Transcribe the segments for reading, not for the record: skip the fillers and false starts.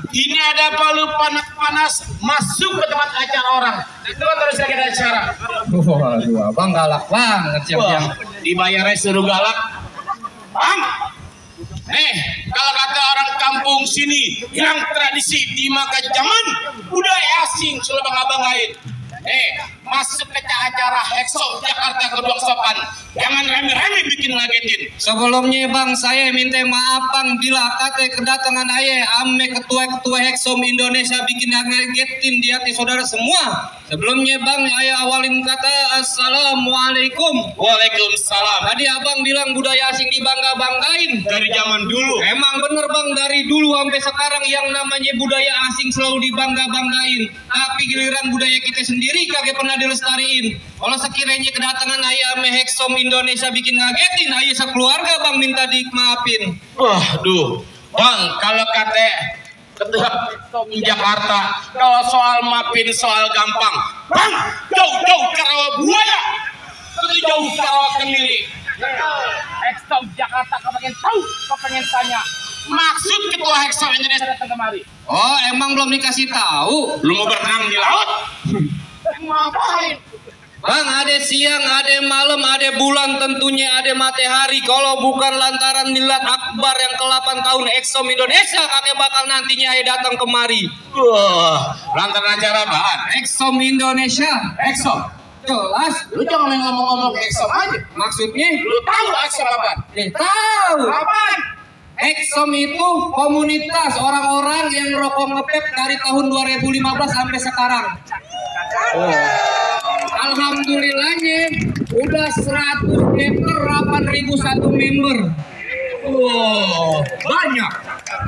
Ini ada palu panas masuk ke tempat acara orang. Itu terus lagi ada acara. Waduh, abang galak banget siang-siang. Dibayarnya suruh galak. Bang, kalau kata orang kampung sini, hilang tradisi dimakan zaman, budaya asing sudah bangga-banggain. Masuk ke acara Hekso Jakarta kedua sopan, jangan rame-rame bikin ngagetin. Sebelumnya bang, saya minta maaf bang bila kata kedatangan ayah ame ketua-ketua Heksom Indonesia bikin ngagetin di hati saudara semua. Sebelumnya bang, ayah awalin kata assalamualaikum. Waalaikumsalam. Tadi abang bilang budaya asing dibangga-banggain Dari zaman dulu. Emang bener bang, dari dulu sampai sekarang yang namanya budaya asing selalu dibangga-banggain. Tapi giliran budaya kita sendiri kagak pernah dilestariin. Kalau sekiranya kedatangan ayah ame Heksom Indonesia bikin ngagetin, ayah sekeluarga bang minta dimaafin. Waduh, bang, kalau kata ketua di Jakarta, kalau soal maafin soal gampang, bang, jauh-jauh ke rawa buaya, jauh ke rawa kemiri. Heksom Jakarta, kau pengen tahu, kau pengen tanya, maksud ketua Heksom Indonesia datang kemari? Oh, emang belum dikasih tahu? Lu mau berenang di laut? Ngapain? Bang, ada siang, ada malam, ada bulan, tentunya ada matahari. Kalau bukan lantaran milad akbar yang ke-8 tahun Heksom Indonesia, kakek bakal nantinya ayah datang kemari. Lantaran acara apaan? Heksom Indonesia. Heksom? Jelas. Lu jangan main ngomong-ngomong Heksom aja. Maksudnya? Lu tahu Heksom apaan? Tahu. Apaan? Heksom itu komunitas orang-orang yang rokok ngepep dari tahun 2015 sampai sekarang. Alhamdulillahnya udah 100 member, 8.001 member. Banyak.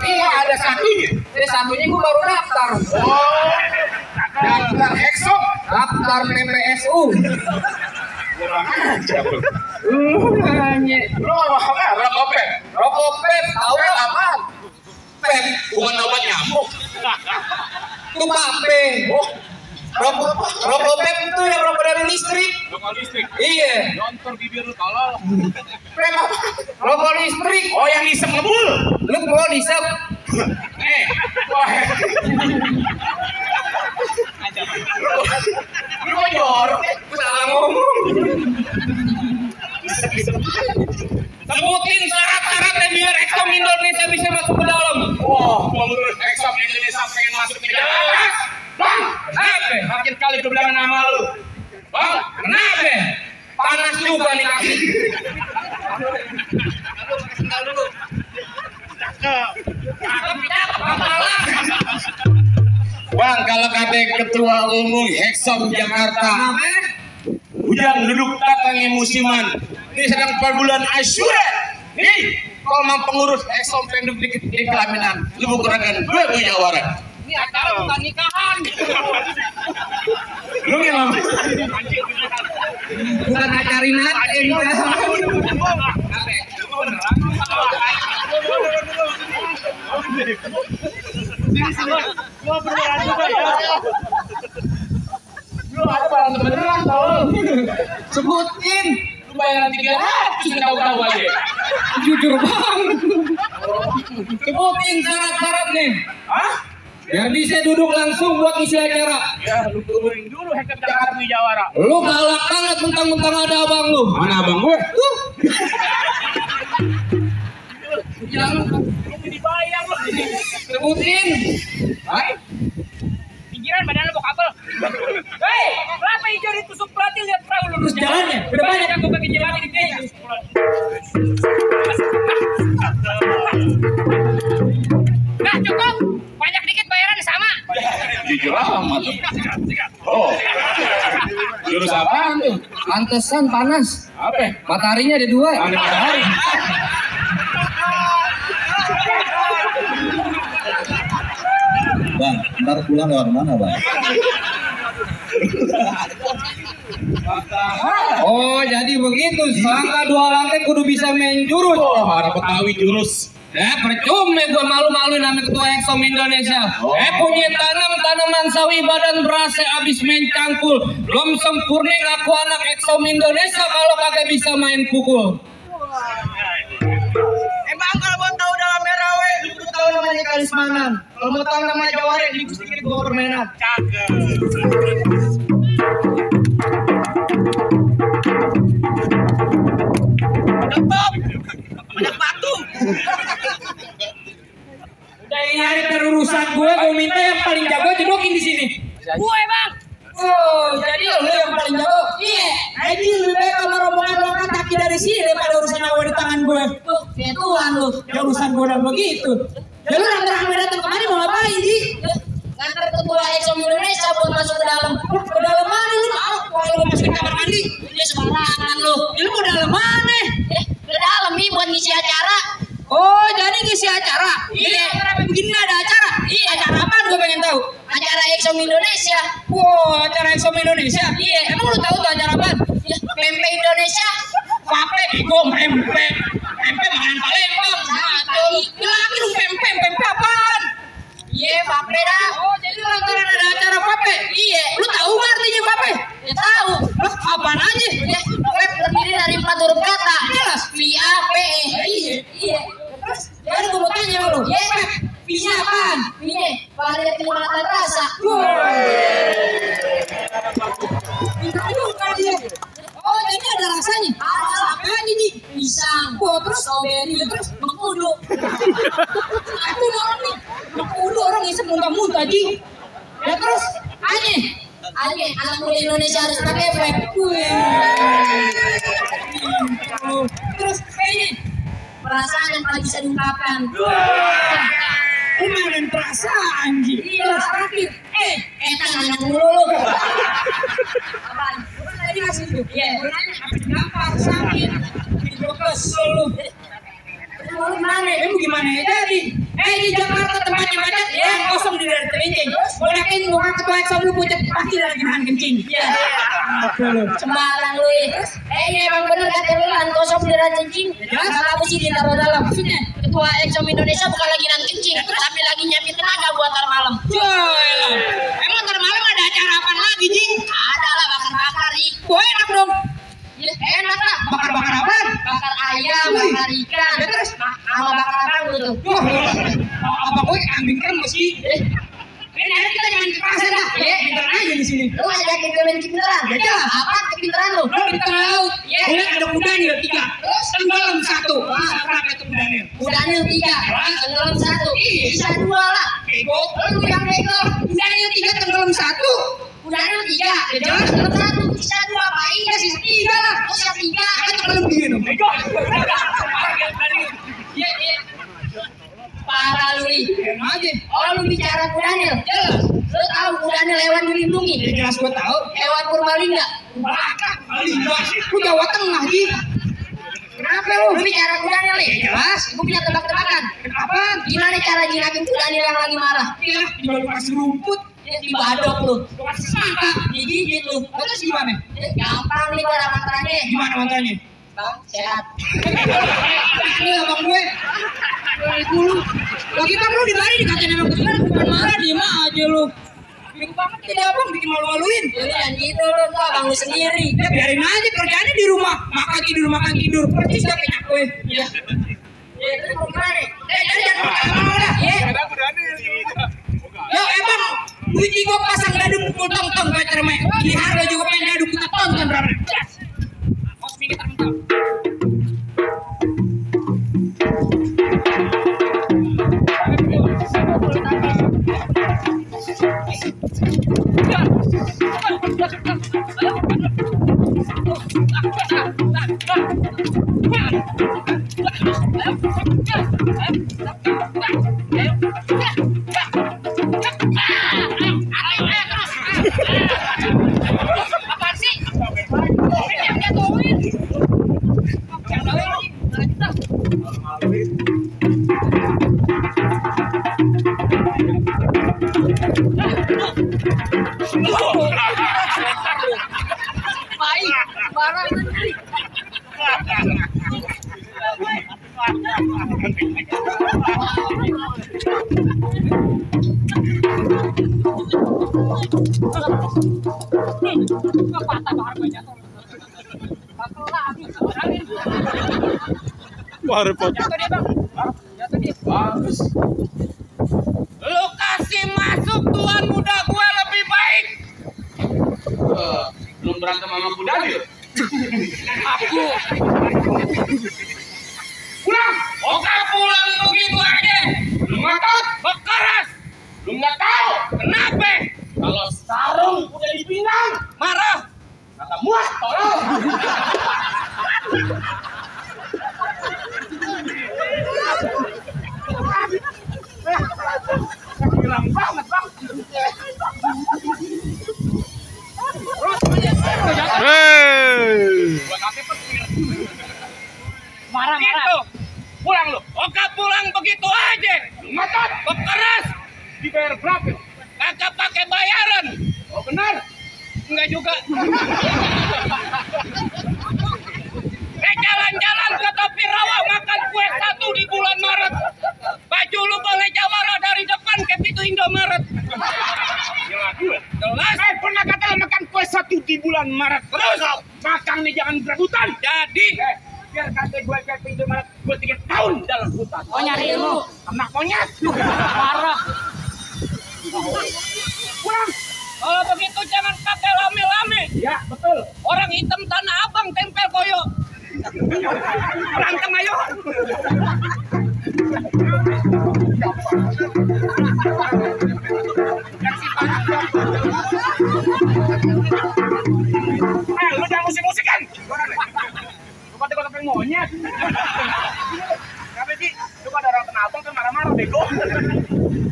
Iya, ada satunya. Satunya gue baru daftar. Daftar Heksom, Daftar PPSU. Rokok pep. Rokok pep, tahu apaan? Pep, bukan obat nyamuk. Itu pape. Rokok pep itu yang rokok dari listrik. Rokok listrik. Iya. Nonton bibir lu tolol. Rokok listrik. Oh, yang disep ngebul. Lu mau disep? Lu mah jorok. Salah ngomong. Sebutin syarat-syaratnya biar Exxon Indonesia bisa masuk ke dalam. Wah, pengurus Exxon Indonesia pengen masuk ke Jakarta. Bang, kenapa? Makin kali gue bilang nama lu. Bang, kenapa? Panas juga nih kaki. Sendal dulu. Bang, kalau kata ketua umum Exxon Jakarta, Ujang duduk datangnya musiman. Ini sedang per bulan Asyura. Nih, kalau mau pengurus Exxon penduk di pelaminan, lu kurangkan 2 musyawarah. Ini acara bukan nikahan. Lu gimana? Bukan acara nikahan. Beneran tau. Sebutin. Lu bayaran 300 tahu-tahu aja. Jujur banget. Sebutin syarat-syarat nih. Hah? Biar bisa duduk langsung buat isi acara. Ya, lu turunin dulu Hekap Jakarta Wijawara. Lu galak banget mentang-mentang ada abang lu. Mana abang gue? Tuh. Jangan Dibayar lu. sebutin. Hai. Pikiran badan lu kabel. Hei, kenapa hijau ditusuk pelatih lihat perahu lurus Jalannya, udah banyak. aku bagi jalan di dia. Nah, cukup. Banyak dikit bayaran sama. Jujur amat. Oh. Jurus apaan tuh? Pantesan panas. Apa? Mataharinya ada 2. Ada matahari. Bang, ntar pulang lewat mana, Bang? Oh, jadi begitu. Sangka 2 lantai kudu bisa main jurus. Oh, para Betawi jurus. Percuma gua malu-maluin nama ketua Exxon Indonesia. Punya tanaman sawi badan berasa abis main cangkul. Belum sempurna ngaku anak Exxon Indonesia kalau kagak bisa main pukul. Emang kalau mau tahu dalam Merawe, lu tahu namanya Kalismanan. Kalau mau tahu namanya Jaware, di sedikit gua permainan. Stop. Banyak batu. Udah ini hari terurusan gue minta yang paling jago jodohin di sini. Gue, Bang. Oh, jadi lu yang paling jago? Iya. Ini lebih baik kalau rombongan lo angkat kaki dari sini daripada urusan awal di tangan gue. Tuh, kayak Tuhan lu. Ya urusan gue udah begitu. Ya lu rame-rame datang kemari mau ngapain, Ji? Ngantar ketua Exxon Indonesia buat masuk ke dalam. Ke dalam mana lu? Kalau lu masuk ke kamar mandi? Dia sembarangan lu. Ya, lu mau dalam mana? Ke dalam nih buat ngisi acara. Oh, jadi ngisi acara? Iya. Kenapa begini ada acara? Iya. Acara apaan gue pengen tahu? Acara Exxon Indonesia. Wow, acara Exxon Indonesia? Iya. Emang lu tahu tuh acara apaan? Ya, pempek Indonesia. Pape, gue pempek. Pempek makanan Palembang. Satu. Lagi lu pempek apaan? Iya, pape dah. Oh, jadi lantaran ada acara pape? Iya. Lu tahu nggak artinya pape? Ya tahu. Lah, apaan aja? Ya, web terdiri dari 4 huruf kata. Jelas. V-A-P-E. Iya. Iya. Terus, jadi gue mau tanya sama lu. Iya. P-nya apaan? Iya, varian kenikmatan rasa. Pintar juga dia. Oh, jadi ada rasanya? Ada. Apaan ini? Pisang. Wah, terus? Strawberry. Terus? Mengkudu. Aku orang nih. Udah orang isep muntah-muntah, Ji. Ya terus? Aja. Aja, anak muda Indonesia harus pakai vape. Terus kayaknya Perasaan yang tak bisa diungkapkan. main perasaan, Ji. Iya. Terus terakhir, Tangan mulu lu. apaan? Lu tadi ngasih tuh. Iya. Nanya apa gampang, sakit. Hidup kesel lu. Mau gimana? Mau gimana ya jadi? Di Jakarta tempatnya macet, yang kosong di daerah Cilincing. Boleh yakin bukan ketua Exxon lu pucat pasti lagi nahan kencing. Iya. Sembarang lu. Ini emang bener kata lu kan kosong di dalam kencing. Kalau mesti ditaruh dalam. Maksudnya? Ketua Exxon Indonesia bukan lagi nahan kencing, tapi lagi nyiapin tenaga buat ntar malam. Joy. Emang ntar malam ada acara apa lagi, Ji? Ada lah bakar-bakar nih. Wah, enak dong. Ya, enak lah. Bakar-bakar apaan? Bakar ayam, bakar ikan. Ya, terus? Sama bakar apa lu tuh? Wah, apa gue kambing kan mesti. Ini hari kita jangan kekerasan dah. Ya, bentar aja di sini. Lu ngajakin gue main kipinteran. Ya. Apa kipinteran lu? Di tengah laut. Iya. Boleh ada kudanil 3. Terus Tenggelam 1. Berapa itu kudanil? kudanil 3, tenggelam 1. Bisa 2 lah. Bego. Lu yang bego. Kudanil 3 tenggelam 1. Kudanil 3, Ya jelas. tenggelam 1. Bisa 2 apa? Iya sih 3 lah. Oh sisa 3. Kan tenggelam dia dong. Bego. Iya. Parah lu nih. Enak aja. Oh lu bicara kudanil. Jelas. Lu tahu kudanil hewan dilindungi? Ya jelas gua tahu. Hewan Purbalingga. Lu Jawa Tengah Ji. Kenapa lu bicara kudanil nih? Jelas. Gue punya tebak-tebakan. Apa? Gimana cara jinakin kudanil yang lagi marah? Ya, di bawah kasih rumput. Ya, dibadok lu, Gua kasih sangka. digigit lu. Terus gimana? Ya, gampang nih cara mantranya. Gimana mantannya? Bang, sehat. Ini abang gue. Dulu. Lagi bang lu di mana dikatain emang bener bukan marah diem aja lu. Bingung banget jadi abang bikin malu-maluin. Jadi yang gitu lu tuh abang lu sendiri. Ya biarin aja kerjaannya di rumah. Makan tidur. Percis gak kayak gue. Ya. Ya terus mau gimana nih? Jadi jangan marah dah. Ya. Yo emang duit gue pasang dadu pukul tong-tong gue cerme. Di harga juga main dadu kita tonton berapa. Os minggir termental. Apaan sih? Yang jatuhin. Baik, barang sendiri. Wah, repot. Lu kasih masuk tuan muda gue lebih baik. Belum berantem sama kudanil. Aku pulang. Oke pulang begitu aja. Lu ngotot, bekeras. Lu nggak tahu Kenapa? kalau sarung udah dipinggang, Marah. kata muat tolong. Hilang banget bang. Marah. Gitu. Pulang lu. Oke pulang begitu aja. Ngotot, Bekeras. dibayar berapa? Kagak pakai bayaran. Oh benar. Enggak juga. Jalan-jalan ke Topi Rawa makan kue 1 di bulan Maret. Baju lu boleh jawara dari depan ke pintu Indomaret. Jelas. Saya pernah kata makan kue 1 di bulan Maret. Terus makan nih jangan berebutan. Jadi Biar kata gue kayak pintu Maret, gue 3 tahun dalam hutan. Oh nyari ilmu. Kena monyet. parah. Pulang. Kalau begitu jangan pakai lame-lame. Ya betul. Orang hitam tanah abang tempel koyo. Berantem ayo. Lu jangan musik-musik kan? Lu kata pengen monyet. Kenapa sih? Coba ada orang kena abang kan marah-marah bego.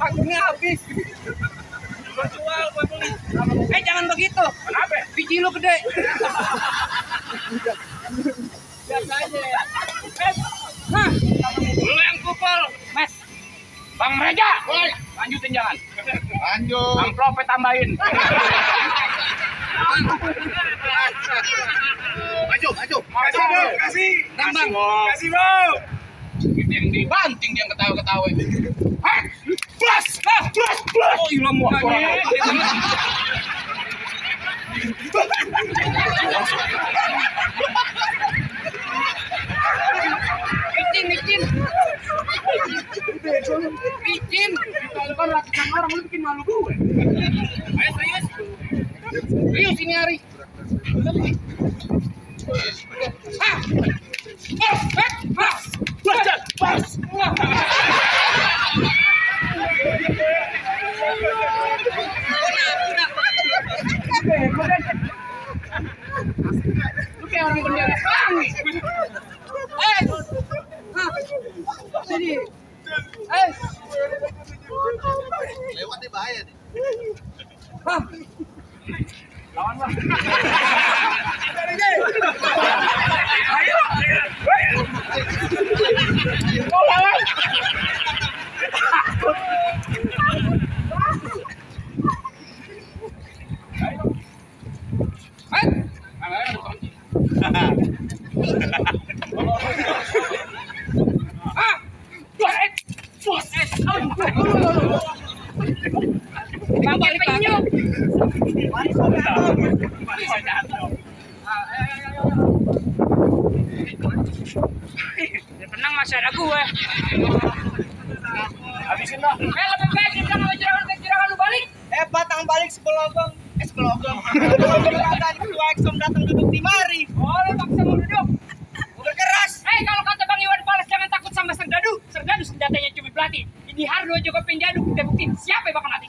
Akhirnya habis. Jual gue beli. Jangan begitu. Kenapa? Biji lu gede. Biasa aja. Hah? Lu yang kupel. Mas, Bang Reja, lanjutin jalan. Lanjut. Amplopnya tambahin. Maju. Kasih bang, kasih. Nambang. Kasih bang. Itu yang dibanting dia ketawa-ketawa. Hei, plus. Oh, ilah mukanya. Micin. Kalau kan ratusan orang lu bikin malu gue. Ayo serius. Riu sini Ari. Lu kayak orang bendera perang nih. Sini. Lewat deh bahaya nih. Lawan lah. Ayo. Oh, lawan. Tenang masih ada gue. Habisin dah. Lebih baik kita mau jerangan lu balik. Batang balik sebelogong. Sebelogong. Ketua Exxon datang duduk di mari. Boleh paksa mau duduk. Udah keras. Kalau kata Bang Iwan Fals jangan takut sama Serdadu. Serdadu senjatanya cumi pelatih. Ini Hardo juga penjadu. Kita buktiin siapa yang bakal mati.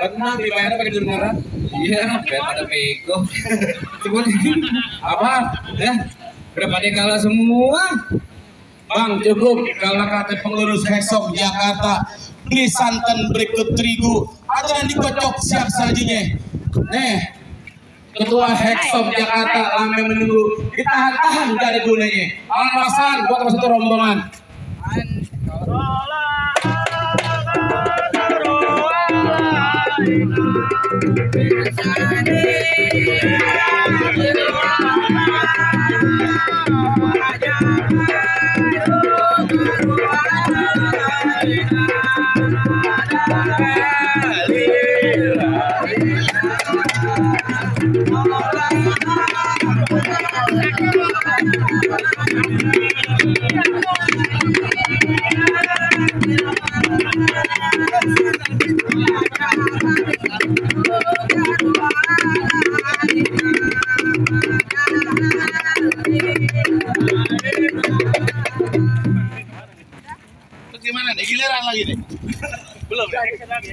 Tenang, dibayar pakai beneran. Iya, biar pada pego. Coba apa? Ya, udah pada kalah semua. Bang, cukup kalau kata pengurus Hexom Jakarta, beli santan berikut terigu, atau yang dikocok siap sajinya. Nih, Ketua Hexom Jakarta lama menunggu. Ditahan-tahan dari gunanya. Alasan buat satu rombongan. Terus gimana nih? Giliran lagi nih? Belum. Action lagi.